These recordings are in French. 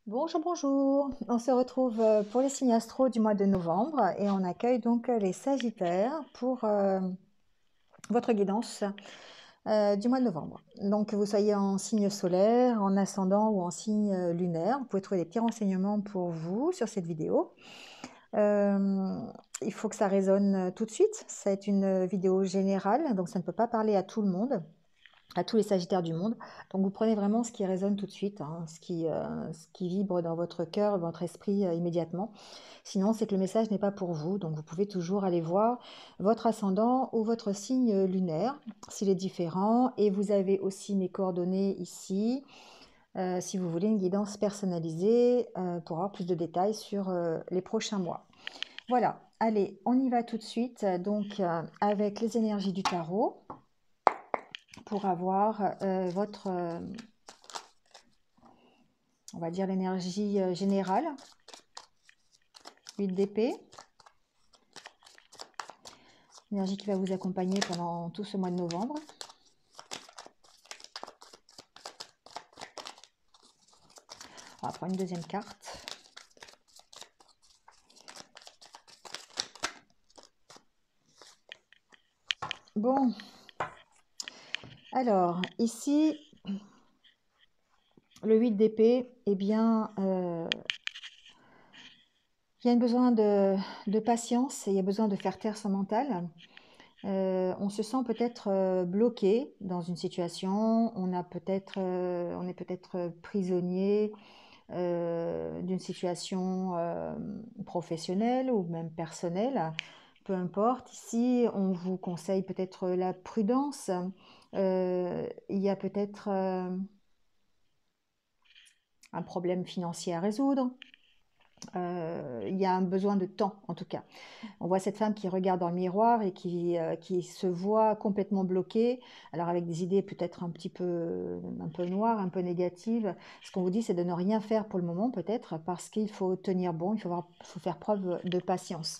Bonjour, bonjour. On se retrouve pour les signes astro du mois de novembre et on accueille donc les Sagittaires pour votre guidance du mois de novembre. Donc, que vous soyez en signe solaire, en ascendant ou en signe lunaire, vous pouvez trouver des petits renseignements pour vous sur cette vidéo. Euh, il faut que ça résonne tout de suite. Ça est une vidéo générale, donc ça ne peut pas parler à tout le monde, à tous les Sagittaires du monde. Donc vous prenez vraiment ce qui résonne tout de suite, hein, ce qui vibre dans votre cœur, votre esprit immédiatement. Sinon, c'est que le message n'est pas pour vous. Donc vous pouvez toujours aller voir votre ascendant ou votre signe lunaire, s'il est différent. Et vous avez aussi mes coordonnées ici, si vous voulez une guidance personnalisée pour avoir plus de détails sur les prochains mois. Voilà, allez, on y va tout de suite. Donc avec les énergies du tarot pour avoir votre, on va dire l'énergie générale, 8 d'épée, énergie qui va vous accompagner pendant tout ce mois de novembre. On va prendre une deuxième carte. Bon, alors ici, le 8 d'épée, eh bien, il y a besoin de patience et il y a besoin de faire taire son mental. On se sent peut-être bloqué dans une situation, on est peut-être prisonnier d'une situation professionnelle ou même personnelle, peu importe. Ici, on vous conseille peut-être la prudence. Il y a peut-être un problème financier à résoudre. Il y a un besoin de temps, en tout cas. On voit cette femme qui regarde dans le miroir et qui se voit complètement bloquée, alors avec des idées peut-être un peu noires, un peu négatives. Ce qu'on vous dit, c'est de ne rien faire pour le moment, peut-être, parce qu'il faut tenir bon, faut faire preuve de patience.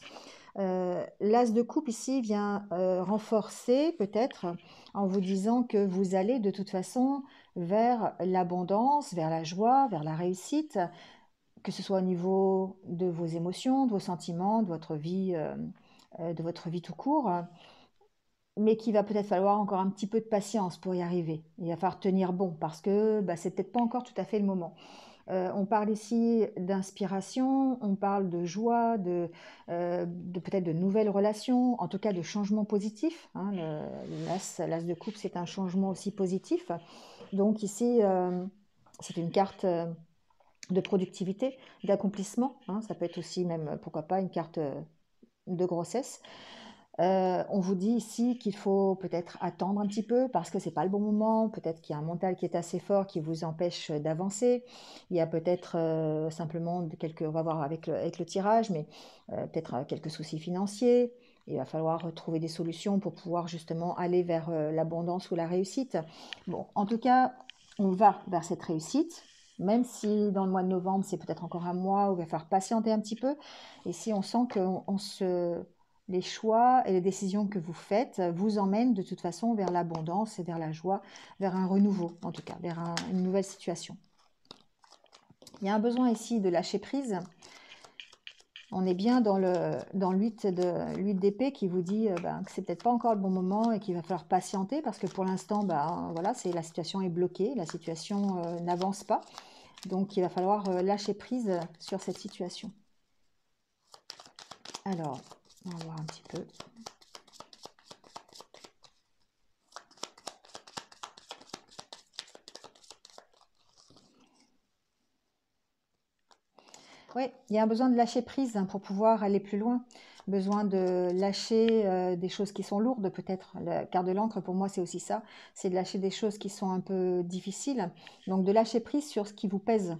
L'as de coupe ici vient renforcer, peut-être, en vous disant que vous allez de toute façon vers l'abondance, vers la joie, vers la réussite, que ce soit au niveau de vos émotions, de vos sentiments, de votre vie tout court, mais qu'il va peut-être falloir encore un petit peu de patience pour y arriver. Il va falloir tenir bon parce que c'est peut-être pas encore tout à fait le moment. On parle ici d'inspiration, on parle de joie, de peut-être de nouvelles relations, en tout cas de changements positifs. Hein. L'as de coupe, c'est un changement aussi positif. Donc ici, c'est une carte de productivité, d'accomplissement. Hein. Ça peut être aussi même, pourquoi pas, une carte de grossesse. On vous dit ici qu'il faut peut-être attendre un petit peu parce que c'est pas le bon moment. Peut-être qu'il y a un mental qui est assez fort qui vous empêche d'avancer. Il y a peut-être simplement on va voir avec le tirage, mais peut-être quelques soucis financiers. Il va falloir trouver des solutions pour pouvoir justement aller vers l'abondance ou la réussite. Bon, en tout cas, on va vers cette réussite. Même si dans le mois de novembre, c'est peut-être encore un mois où il va falloir patienter un petit peu. Et si on sent que les choix et les décisions que vous faites vous emmènent de toute façon vers l'abondance et vers la joie, vers un renouveau en tout cas, vers une nouvelle situation. Il y a un besoin ici de lâcher prise. On est bien dans le 8 d'épée qui vous dit que c'est peut-être pas encore le bon moment et qu'il va falloir patienter parce que pour l'instant, voilà, la situation est bloquée, la situation n'avance pas. Donc il va falloir lâcher prise sur cette situation. Alors, on va voir un petit peu. Oui, il y a un besoin de lâcher prise pour pouvoir aller plus loin. Besoin de lâcher des choses qui sont lourdes, peut-être. La carte de l'encre, pour moi, c'est aussi ça. C'est de lâcher des choses qui sont un peu difficiles. Donc, de lâcher prise sur ce qui vous pèse.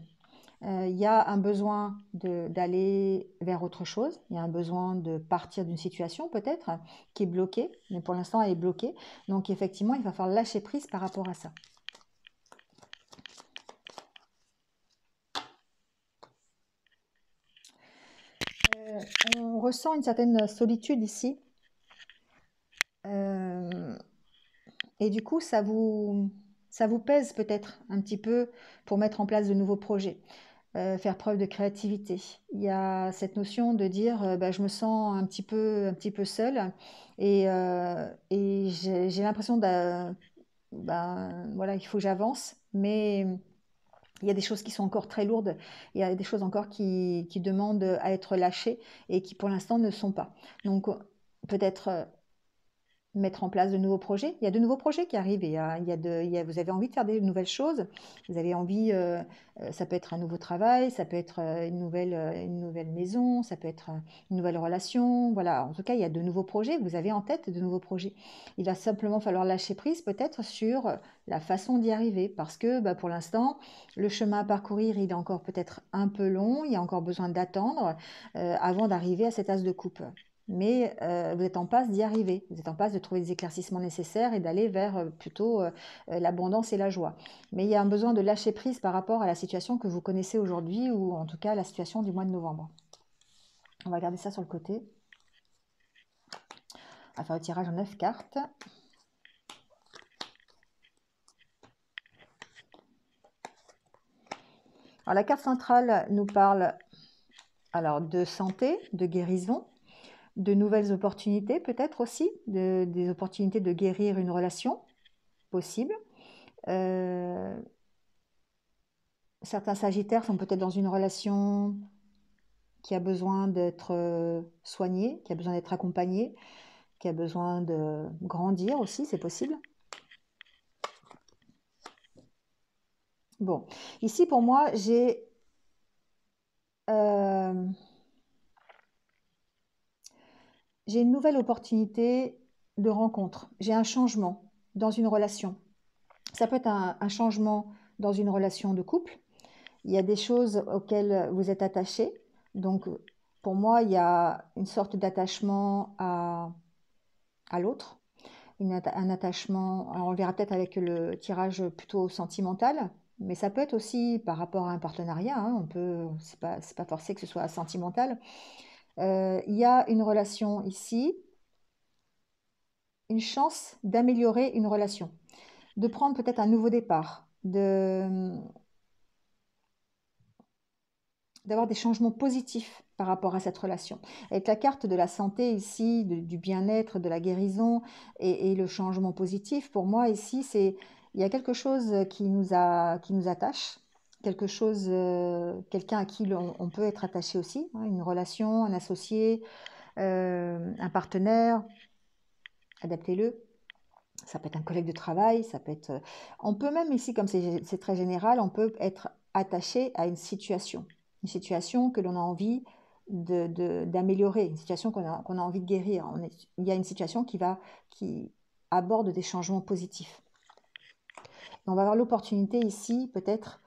Il y a un besoin d'aller vers autre chose. Il y a un besoin de partir d'une situation, peut-être, qui est bloquée. Mais pour l'instant, elle est bloquée. Donc, effectivement, il va falloir lâcher prise par rapport à ça. On ressent une certaine solitude ici. Et du coup, ça vous pèse peut-être un petit peu pour mettre en place de nouveaux projets. faire preuve de créativité. Il y a cette notion de dire, bah, je me sens un petit peu seule et j'ai l'impression ben, voilà, il faut que j'avance, mais il y a des choses qui sont encore très lourdes, il y a des choses encore qui demandent à être lâchées et qui pour l'instant ne sont pas. Donc peut-être mettre en place de nouveaux projets. Il y a de nouveaux projets qui arrivent et vous avez envie de faire des nouvelles choses. Vous avez envie, ça peut être un nouveau travail, ça peut être une nouvelle maison, ça peut être une nouvelle relation. Voilà, en tout cas, il y a de nouveaux projets. Vous avez en tête de nouveaux projets. Il va simplement falloir lâcher prise peut-être sur la façon d'y arriver parce que bah, pour l'instant, le chemin à parcourir, il est encore peut-être un peu long. Il y a encore besoin d'attendre avant d'arriver à cet as de coupe, mais vous êtes en passe d'y arriver. Vous êtes en passe de trouver les éclaircissements nécessaires et d'aller vers plutôt l'abondance et la joie. Mais il y a un besoin de lâcher prise par rapport à la situation que vous connaissez aujourd'hui ou en tout cas la situation du mois de novembre. On va garder ça sur le côté. On va faire le tirage en 9 cartes. Alors la carte centrale nous parle alors de santé, de guérison, de nouvelles opportunités peut-être aussi, des opportunités de guérir une relation possible. Certains sagittaires sont peut-être dans une relation qui a besoin d'être soignée, qui a besoin d'être accompagnée, qui a besoin de grandir aussi, c'est possible. Bon, ici pour moi, j'ai une nouvelle opportunité de rencontre. J'ai un changement dans une relation. Ça peut être un changement dans une relation de couple. Il y a des choses auxquelles vous êtes attaché. Donc, pour moi, il y a une sorte d'attachement à l'autre, un attachement, alors on le verra peut-être avec le tirage plutôt sentimental, mais ça peut être aussi par rapport à un partenariat, hein, c'est pas forcé que ce soit sentimental. Il y a une relation ici, une chance d'améliorer une relation, de prendre peut-être un nouveau départ, d'avoir des changements positifs par rapport à cette relation. Avec la carte de la santé ici, du bien-être, de la guérison et le changement positif, pour moi ici, il y a quelque chose qui nous attache, quelque chose, quelqu'un à qui on peut être attaché aussi, hein, une relation, un associé, un partenaire, adaptez-le. Ça peut être un collègue de travail, ça peut être... On peut même ici, comme c'est très général, on peut être attaché à une situation que l'on a envie d'améliorer, une situation qu'on a envie de guérir. Il y a une situation qui aborde des changements positifs. Et on va avoir l'opportunité ici, peut-être...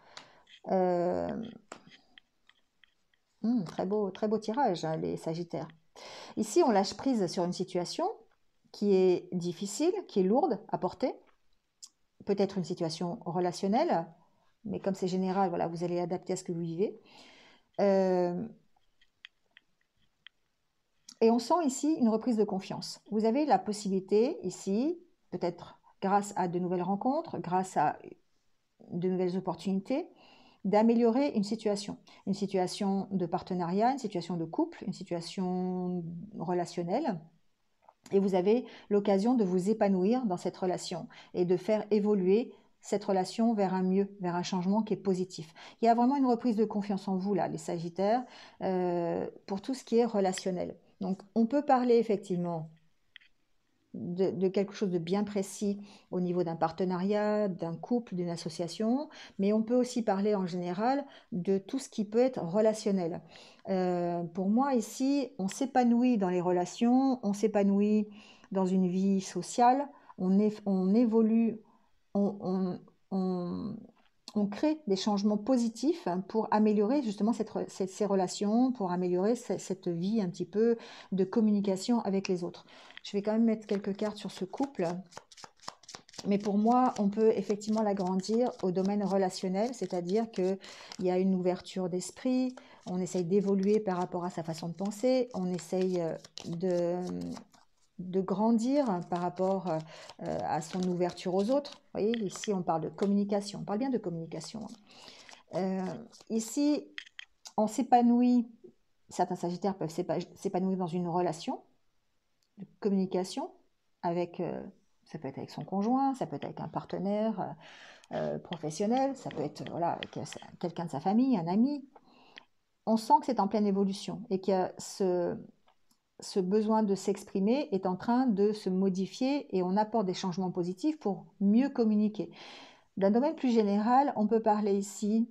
très beau tirage, hein, les Sagittaires. Ici, on lâche prise sur une situation qui est difficile, qui est lourde à porter. Peut-être une situation relationnelle, mais comme c'est général, voilà, vous allez adapter à ce que vous vivez. Et on sent ici une reprise de confiance. Vous avez la possibilité ici, peut-être grâce à de nouvelles rencontres, grâce à de nouvelles opportunités, d'améliorer une situation de partenariat, une situation de couple, une situation relationnelle. Et vous avez l'occasion de vous épanouir dans cette relation et de faire évoluer cette relation vers un mieux, vers un changement qui est positif. Il y a vraiment une reprise de confiance en vous, là, les Sagittaires, pour tout ce qui est relationnel. Donc, on peut parler effectivement de quelque chose de bien précis au niveau d'un partenariat, d'un couple, d'une association, mais on peut aussi parler en général de tout ce qui peut être relationnel. Pour moi, ici, on s'épanouit dans les relations, on s'épanouit dans une vie sociale, on évolue, on, on, on crée des changements positifs pour améliorer justement ces relations, pour améliorer cette vie un petit peu de communication avec les autres. Je vais quand même mettre quelques cartes sur ce couple. Mais pour moi, on peut effectivement l'agrandir au domaine relationnel, c'est-à-dire qu'il y a une ouverture d'esprit, on essaye d'évoluer par rapport à sa façon de penser, on essaye de grandir par rapport à son ouverture aux autres. Vous voyez, ici, on parle de communication, on parle bien de communication. Euh, Ici, on s'épanouit, certains Sagittaires peuvent s'épanouir dans une relation de communication avec, ça peut être avec son conjoint, ça peut être avec un partenaire professionnel, ça peut être voilà, avec quelqu'un de sa famille, un ami. On sent que c'est en pleine évolution et que ce besoin de s'exprimer est en train de se modifier et on apporte des changements positifs pour mieux communiquer. D'un domaine plus général, on peut parler ici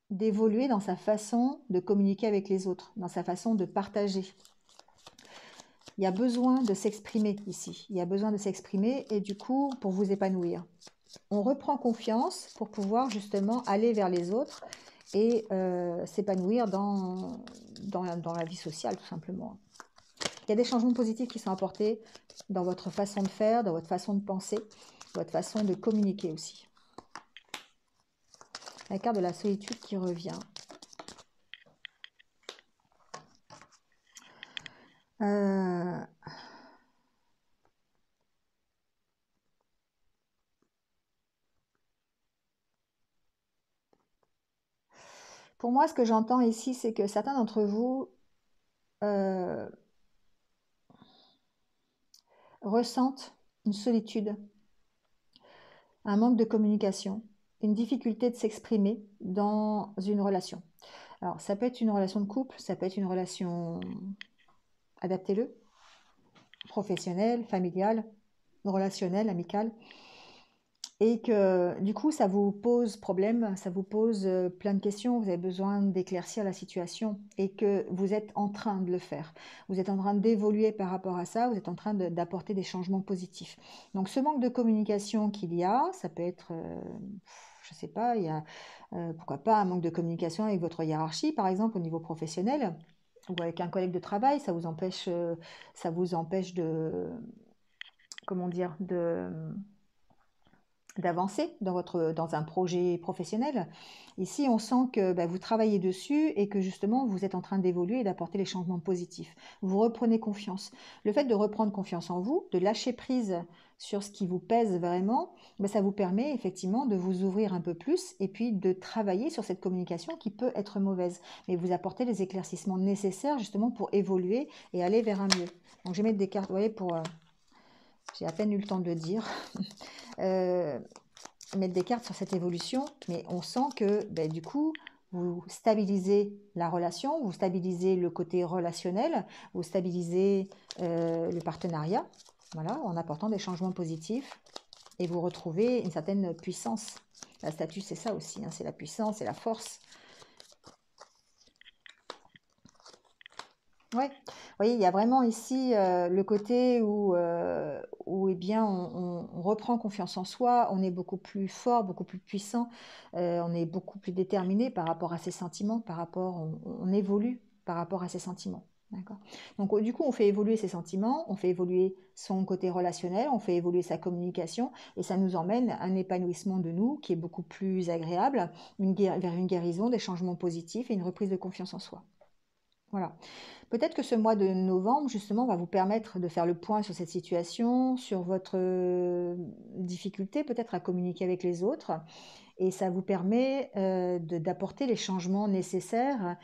d'évoluer dans sa façon de communiquer avec les autres, dans sa façon de partager. Il y a besoin de s'exprimer ici. Il y a besoin de s'exprimer et du coup, pour vous épanouir. On reprend confiance pour pouvoir justement aller vers les autres et s'épanouir dans la vie sociale, tout simplement. Il y a des changements positifs qui sont apportés dans votre façon de faire, dans votre façon de penser, votre façon de communiquer aussi. La carte de la solitude qui revient. Pour moi, ce que j'entends ici, c'est que certains d'entre vous ressentent une solitude, un manque de communication, une difficulté de s'exprimer dans une relation. Alors, ça peut être une relation de couple, ça peut être une relation, adaptez-le, professionnelle, familiale, relationnelle, amicale, et que du coup, ça vous pose problème, ça vous pose plein de questions, vous avez besoin d'éclaircir la situation et que vous êtes en train de le faire. Vous êtes en train d'évoluer par rapport à ça, vous êtes en train d'apporter des changements positifs. Donc, ce manque de communication qu'il y a, ça peut être, je ne sais pas, il y a pourquoi pas un manque de communication avec votre hiérarchie, par exemple, au niveau professionnel ou avec un collègue de travail, ça vous empêche de, comment dire, d'avancer dans un projet professionnel. Ici, on sent que vous travaillez dessus et que justement, vous êtes en train d'évoluer et d'apporter les changements positifs. Vous reprenez confiance. Le fait de reprendre confiance en vous, de lâcher prise sur ce qui vous pèse vraiment, ça vous permet effectivement de vous ouvrir un peu plus et puis de travailler sur cette communication qui peut être mauvaise. Mais vous apportez les éclaircissements nécessaires justement pour évoluer et aller vers un mieux. Donc, je vais mettre des cartes, vous voyez, j'ai à peine eu le temps de le dire. Mettre des cartes sur cette évolution, mais on sent que du coup, vous stabilisez la relation, vous stabilisez le côté relationnel, vous stabilisez le partenariat, voilà, en apportant des changements positifs et vous retrouvez une certaine puissance. La statue, c'est ça aussi, hein, c'est la puissance, c'est la force. Ouais, vous voyez, il y a vraiment ici le côté où eh bien, on reprend confiance en soi, on est beaucoup plus fort, beaucoup plus puissant, on est beaucoup plus déterminé par rapport à ses sentiments, on évolue par rapport à ses sentiments. D'accord. Donc, du coup, on fait évoluer ses sentiments, on fait évoluer son côté relationnel, on fait évoluer sa communication, et ça nous emmène à un épanouissement de nous qui est beaucoup plus agréable, vers une guérison, des changements positifs et une reprise de confiance en soi. Voilà. Peut-être que ce mois de novembre, justement, va vous permettre de faire le point sur cette situation, sur votre difficulté peut-être à communiquer avec les autres. Et ça vous permet d'apporter les changements nécessaires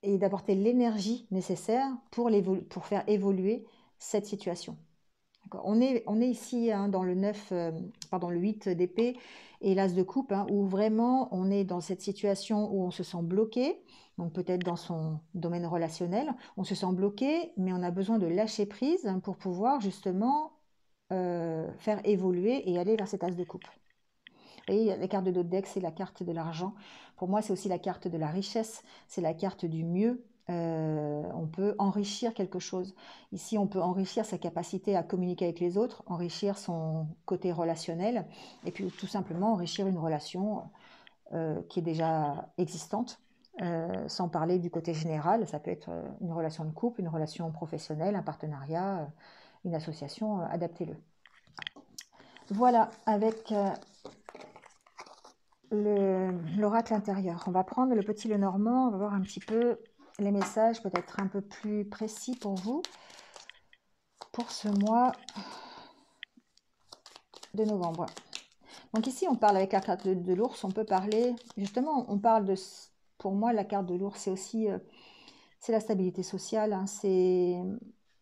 et d'apporter l'énergie nécessaire pour faire évoluer cette situation. On est ici dans le 9, pardon, le 8 d'épée et l'as de coupe, où vraiment on est dans cette situation où on se sent bloqué, donc peut-être dans son domaine relationnel, on se sent bloqué, mais on a besoin de lâcher prise pour pouvoir justement faire évoluer et aller vers cet as de coupe. Vous voyez, la carte de d'autres decks, c'est la carte de l'argent. Pour moi, c'est aussi la carte de la richesse, c'est la carte du mieux. On peut enrichir quelque chose. Ici, on peut enrichir sa capacité à communiquer avec les autres, enrichir son côté relationnel, et puis tout simplement enrichir une relation qui est déjà existante, sans parler du côté général. Ça peut être une relation de couple, une relation professionnelle, un partenariat, une association, adaptez-le. Voilà, avec l'oracle intérieur. On va prendre le petit Lenormand, on va voir un petit peu les messages peut-être un peu plus précis pour vous pour ce mois de novembre. Donc ici, on parle avec la carte de l'ours, on peut parler, justement, on parle de, pour moi, la carte de l'ours, c'est aussi, c'est la stabilité sociale, hein, c'est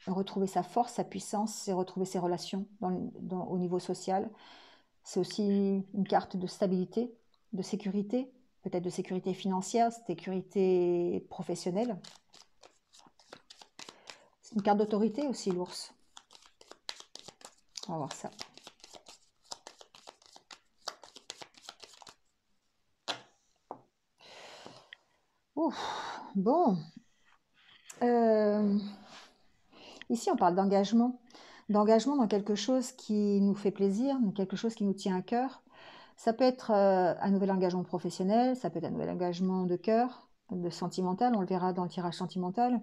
retrouver sa force, sa puissance, c'est retrouver ses relations au niveau social. C'est aussi une carte de stabilité, de sécurité, peut-être de sécurité financière, sécurité professionnelle. C'est une carte d'autorité aussi, l'ours. On va voir ça. Ouf, bon. Ici, on parle d'engagement. D'engagement dans quelque chose qui nous fait plaisir, dans quelque chose qui nous tient à cœur. Ça peut être un nouvel engagement professionnel, ça peut être un nouvel engagement de cœur, de sentimental, on le verra dans le tirage sentimental.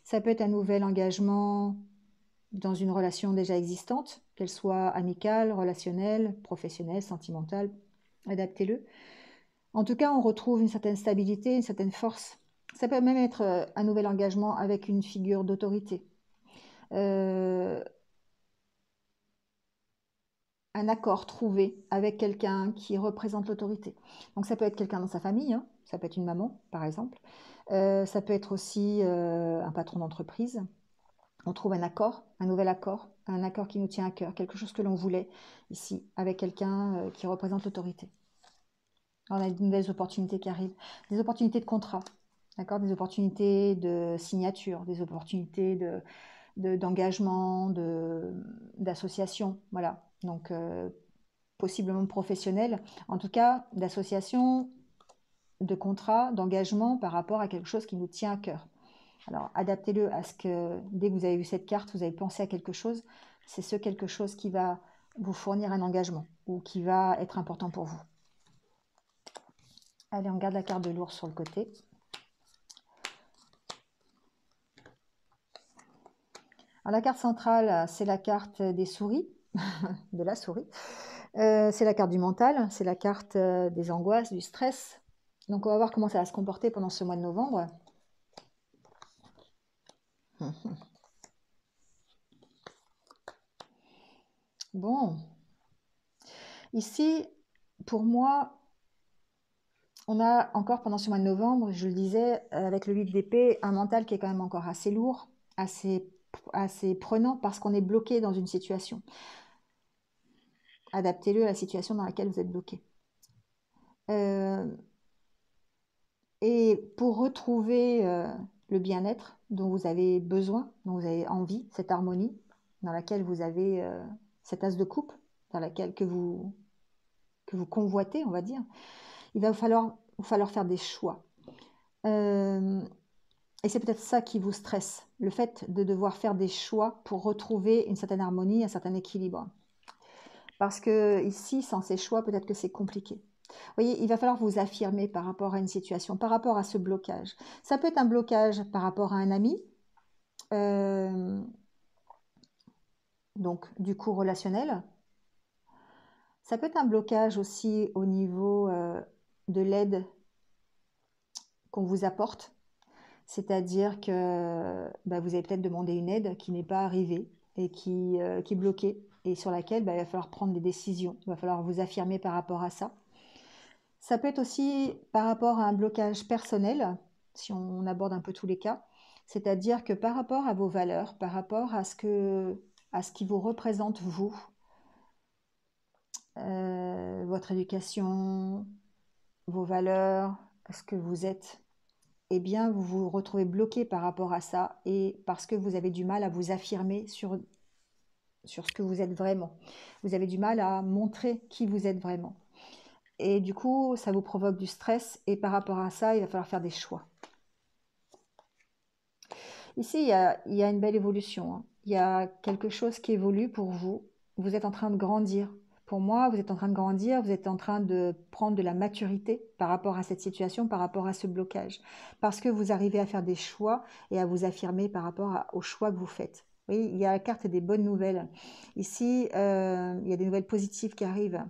Ça peut être un nouvel engagement dans une relation déjà existante, qu'elle soit amicale, relationnelle, professionnelle, sentimentale. Adaptez-le. En tout cas, on retrouve une certaine stabilité, une certaine force. Ça peut même être un nouvel engagement avec une figure d'autorité. Un accord trouvé avec quelqu'un qui représente l'autorité. Donc ça peut être quelqu'un dans sa famille, hein, ça peut être une maman par exemple, ça peut être aussi un patron d'entreprise. On trouve un nouvel accord, un accord qui nous tient à cœur, quelque chose que l'on voulait ici, avec quelqu'un qui représente l'autorité. On a de nouvelles opportunités qui arrivent, des opportunités de contrat, d'accord, des opportunités de signature, des opportunités d'engagement, d'association, voilà. Donc, possiblement professionnel, en tout cas d'association, de contrat, d'engagement par rapport à quelque chose qui nous tient à cœur. Alors, adaptez-le à ce que, dès que vous avez vu cette carte, vous avez pensé à quelque chose, c'est ce quelque chose qui va vous fournir un engagement ou qui va être important pour vous. Allez, on garde la carte de l'ours sur le côté. Alors, la carte centrale, c'est la carte des souris, de la souris. C'est la carte du mental, c'est la carte des angoisses, du stress. Donc, on va voir comment ça va se comporter pendant ce mois de novembre. Bon, ici, pour moi, on a encore pendant ce mois de novembre, je le disais, avec le 8 d'épée, un mental qui est quand même encore assez lourd, assez prenant, parce qu'on est bloqué dans une situation. Adaptez-le à la situation dans laquelle vous êtes bloqué. Et pour retrouver le bien-être dont vous avez besoin, dont vous avez envie, cette harmonie, dans laquelle vous avez cette as de coupe, dans laquelle que vous convoitez, on va dire, il va vous falloir faire des choix. Et c'est peut-être ça qui vous stresse, le fait de devoir faire des choix pour retrouver une certaine harmonie, un certain équilibre. Parce que ici, sans ces choix, peut-être que c'est compliqué. Vous voyez, il va falloir vous affirmer par rapport à une situation, par rapport à ce blocage. Ça peut être un blocage par rapport à un ami, donc du coup relationnel. Ça peut être un blocage aussi au niveau de l'aide qu'on vous apporte. C'est-à-dire que vous avez peut-être demandé une aide qui n'est pas arrivée et qui est bloquée et sur laquelle il va falloir prendre des décisions. Il va falloir vous affirmer par rapport à ça. Ça peut être aussi par rapport à un blocage personnel, si on aborde un peu tous les cas. C'est-à-dire que par rapport à vos valeurs, par rapport à ce qui vous représente vous, votre éducation, vos valeurs, ce que vous êtes, eh bien, vous vous retrouvez bloqué par rapport à ça et parce que vous avez du mal à vous affirmer sur ce que vous êtes vraiment. Vous avez du mal à montrer qui vous êtes vraiment. Et du coup, ça vous provoque du stress et par rapport à ça, il va falloir faire des choix. Ici, il y a une belle évolution, hein. Il y a quelque chose qui évolue pour vous. Vous êtes en train de grandir. Pour moi, vous êtes en train de grandir, vous êtes en train de prendre de la maturité par rapport à cette situation, par rapport à ce blocage. Parce que vous arrivez à faire des choix et à vous affirmer par rapport aux choix que vous faites. Oui, il y a la carte des bonnes nouvelles. Ici, il y a des nouvelles positives qui arrivent.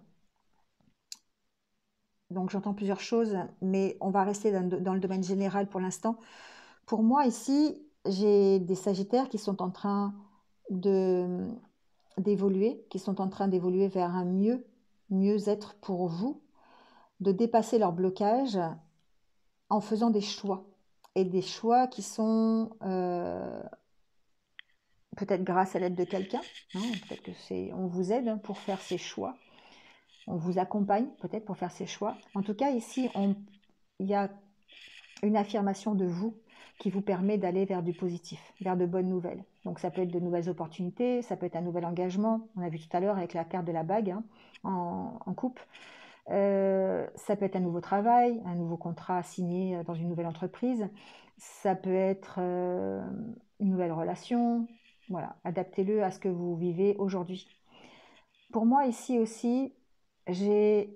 Donc j'entends plusieurs choses, mais on va rester dans le domaine général pour l'instant. Pour moi, ici, j'ai des sagittaires qui sont en train de d'évoluer, qui sont en train d'évoluer vers un mieux-être pour vous, de dépasser leur blocage en faisant des choix. Et des choix qui sont peut-être grâce à l'aide de quelqu'un, hein, peut-être que on vous aide pour faire ces choix, on vous accompagne peut-être pour faire ces choix. En tout cas, ici, il y a une affirmation de vous qui vous permet d'aller vers du positif, vers de bonnes nouvelles. Donc ça peut être de nouvelles opportunités, ça peut être un nouvel engagement. On a vu tout à l'heure avec la carte de la bague, hein, en coupe. Ça peut être un nouveau travail, un nouveau contrat signé dans une nouvelle entreprise. Ça peut être une nouvelle relation. Voilà, adaptez-le à ce que vous vivez aujourd'hui. Pour moi, ici aussi, j'ai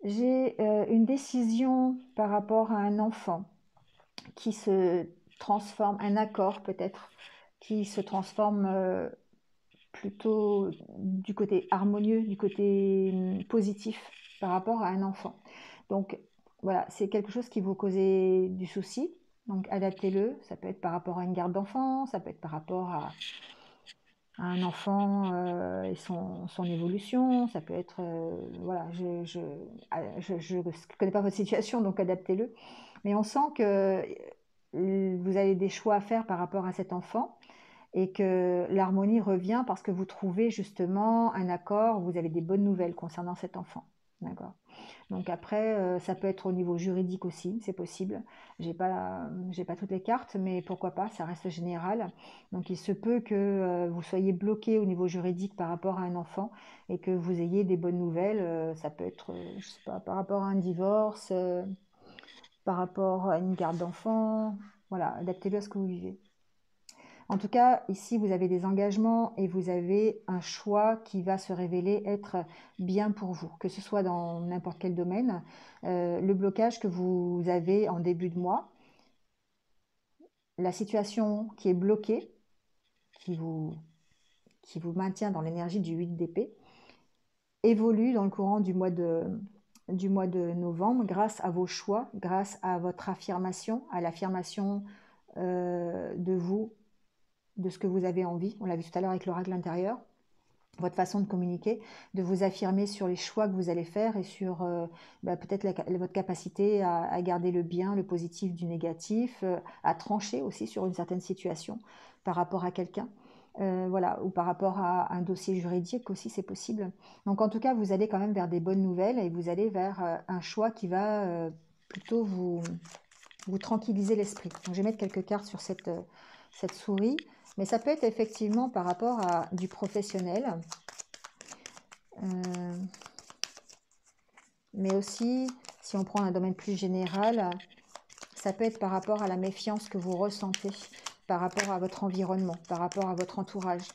une décision par rapport à un enfant qui se transforme, un accord peut-être, qui se transforme plutôt du côté harmonieux, du côté positif par rapport à un enfant. Donc voilà, c'est quelque chose qui vous causait du souci, donc adaptez-le. Ça peut être par rapport à une garde d'enfant, ça peut être par rapport à un enfant et son évolution, ça peut être, voilà, je connais pas votre situation, donc adaptez-le. Mais on sent que vous avez des choix à faire par rapport à cet enfant et que l'harmonie revient parce que vous trouvez justement un accord, vous avez des bonnes nouvelles concernant cet enfant. D'accord. Donc après, ça peut être au niveau juridique aussi, c'est possible. J'ai pas toutes les cartes, mais pourquoi pas, ça reste général. Donc il se peut que vous soyez bloqué au niveau juridique par rapport à un enfant et que vous ayez des bonnes nouvelles. Ça peut être, je sais pas, par rapport à un divorce, par rapport à une garde d'enfant. Voilà, adaptez-le à ce que vous vivez. En tout cas, ici, vous avez des engagements et vous avez un choix qui va se révéler être bien pour vous, que ce soit dans n'importe quel domaine. Le blocage que vous avez en début de mois, la situation qui est bloquée, qui vous, qui vous maintient dans l'énergie du 8 d'épée, évolue dans le courant du mois de novembre grâce à vos choix, grâce à votre affirmation, à l'affirmation de vous, de ce que vous avez envie. On l'a vu tout à l'heure avec l'oracle intérieur. Votre façon de communiquer, de vous affirmer sur les choix que vous allez faire et sur peut-être votre capacité à garder le bien, le positif du négatif, à trancher aussi sur une certaine situation par rapport à quelqu'un. Voilà, ou par rapport à un dossier juridique aussi, c'est possible. Donc en tout cas, vous allez quand même vers des bonnes nouvelles et vous allez vers un choix qui va plutôt vous tranquilliser l'esprit. Donc je vais mettre quelques cartes sur cette souris. Mais ça peut être effectivement par rapport à du professionnel, mais aussi, si on prend un domaine plus général, ça peut être par rapport à la méfiance que vous ressentez, par rapport à votre environnement, par rapport à votre entourage.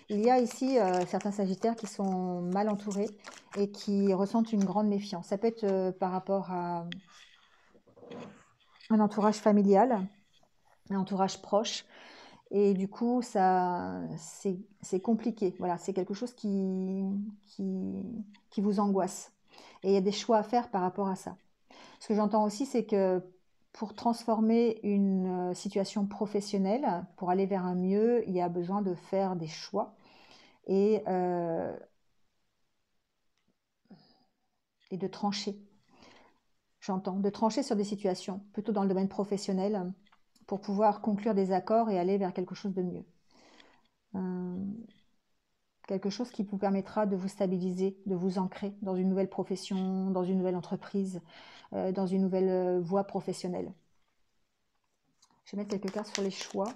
Il y a ici certains sagittaires qui sont mal entourés et qui ressentent une grande méfiance. Ça peut être par rapport à un entourage familial, un entourage proche. Et du coup, c'est compliqué. Voilà, c'est quelque chose qui vous angoisse. Et il y a des choix à faire par rapport à ça. Ce que j'entends aussi, c'est que pour transformer une situation professionnelle, pour aller vers un mieux, il y a besoin de faire des choix et de trancher. J'entends, de trancher sur des situations, plutôt dans le domaine professionnel, pour pouvoir conclure des accords et aller vers quelque chose de mieux. Quelque chose qui vous permettra de vous stabiliser, de vous ancrer dans une nouvelle profession, dans une nouvelle entreprise, dans une nouvelle voie professionnelle. Je vais mettre quelques cartes sur les choix.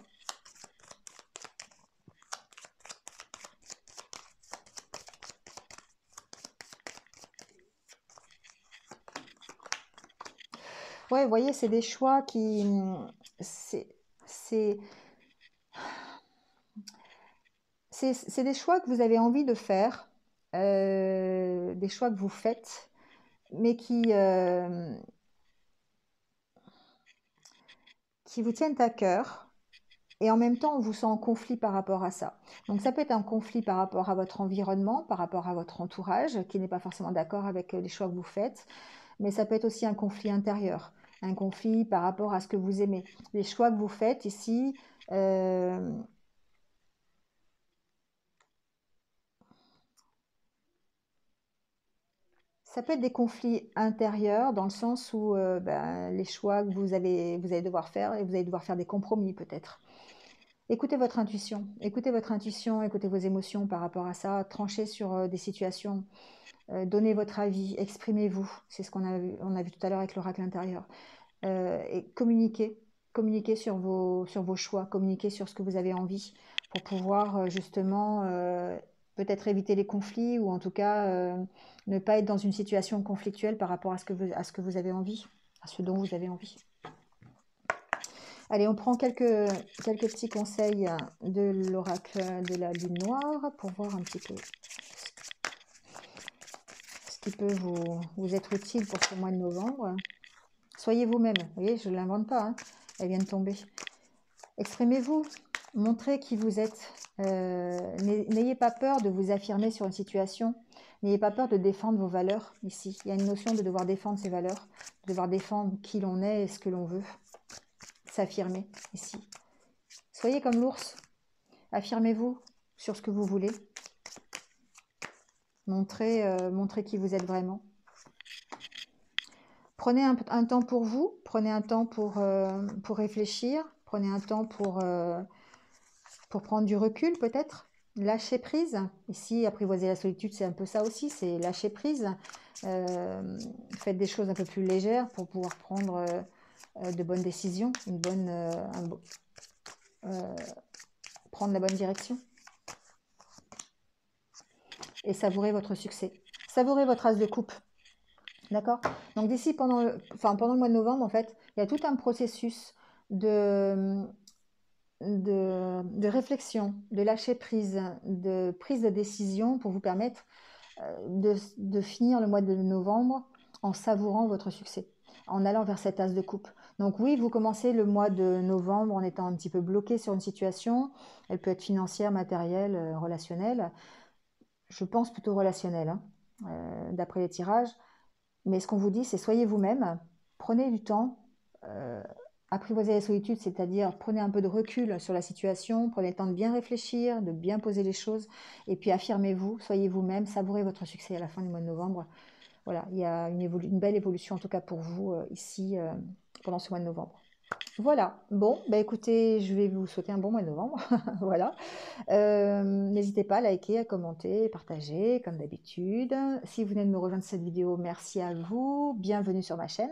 Ouais, vous voyez, c'est des choix qui... C'est des choix que vous avez envie de faire, des choix que vous faites, mais qui vous tiennent à cœur. Et en même temps, on vous sent en conflit par rapport à ça. Donc ça peut être un conflit par rapport à votre environnement, par rapport à votre entourage, qui n'est pas forcément d'accord avec les choix que vous faites. Mais ça peut être aussi un conflit intérieur. un conflit par rapport à ce que vous aimez. Les choix que vous faites ici, ça peut être des conflits intérieurs dans le sens où les choix que vous allez devoir faire et vous allez devoir faire des compromis peut-être. Écoutez votre intuition, écoutez vos émotions par rapport à ça, tranchez sur des situations, donnez votre avis, exprimez-vous. C'est ce on a vu tout à l'heure avec l'oracle intérieur. Et communiquez sur vos choix, communiquez sur ce que vous avez envie pour pouvoir justement peut-être éviter les conflits ou en tout cas ne pas être dans une situation conflictuelle par rapport à ce que vous avez envie, à ce dont vous avez envie. Allez, on prend quelques petits conseils de l'oracle de la lune noire pour voir un petit peu ce qui peut vous être utile pour ce mois de novembre. Soyez vous-même. Vous voyez, je ne l'invente pas, hein. Elle vient de tomber. Exprimez-vous, montrez qui vous êtes. N'ayez pas peur de vous affirmer sur une situation. N'ayez pas peur de défendre vos valeurs ici. Il y a une notion de devoir défendre ses valeurs, de devoir défendre qui l'on est et ce que l'on veut. S'affirmer ici. Soyez comme l'ours. Affirmez-vous sur ce que vous voulez. Montrez qui vous êtes vraiment. Prenez un temps pour vous, prenez un temps pour réfléchir, prenez un temps pour prendre du recul peut-être. Lâcher prise. Ici, apprivoiser la solitude, c'est un peu ça aussi, c'est lâcher prise. Faites des choses un peu plus légères pour pouvoir prendre de bonnes décisions, prendre la bonne direction. Et savourer votre succès. Savourez votre as de coupe. D'accord? Donc d'ici, pendant le mois de novembre, en fait, il y a tout un processus de réflexion, de lâcher prise, de prise de décision pour vous permettre de finir le mois de novembre en savourant votre succès, en allant vers cette as de coupe. Donc oui, vous commencez le mois de novembre en étant un petit peu bloqué sur une situation. Elle peut être financière, matérielle, relationnelle. Je pense plutôt relationnelle, hein, d'après les tirages. Mais ce qu'on vous dit, c'est soyez vous-même, prenez du temps, apprivoisez la solitude, c'est-à-dire prenez un peu de recul sur la situation, prenez le temps de bien réfléchir, de bien poser les choses, et puis affirmez-vous, soyez vous-même, savourez votre succès à la fin du mois de novembre. Voilà, il y a une belle évolution en tout cas pour vous ici pendant ce mois de novembre. Voilà, bon, bah écoutez, je vais vous souhaiter un bon mois de novembre, voilà. N'hésitez pas à liker, à commenter, partager, comme d'habitude. Si vous venez de me rejoindre cette vidéo, merci à vous, bienvenue sur ma chaîne.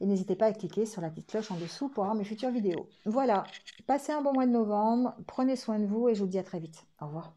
Et n'hésitez pas à cliquer sur la petite cloche en dessous pour avoir mes futures vidéos. Voilà, passez un bon mois de novembre, prenez soin de vous et je vous dis à très vite. Au revoir.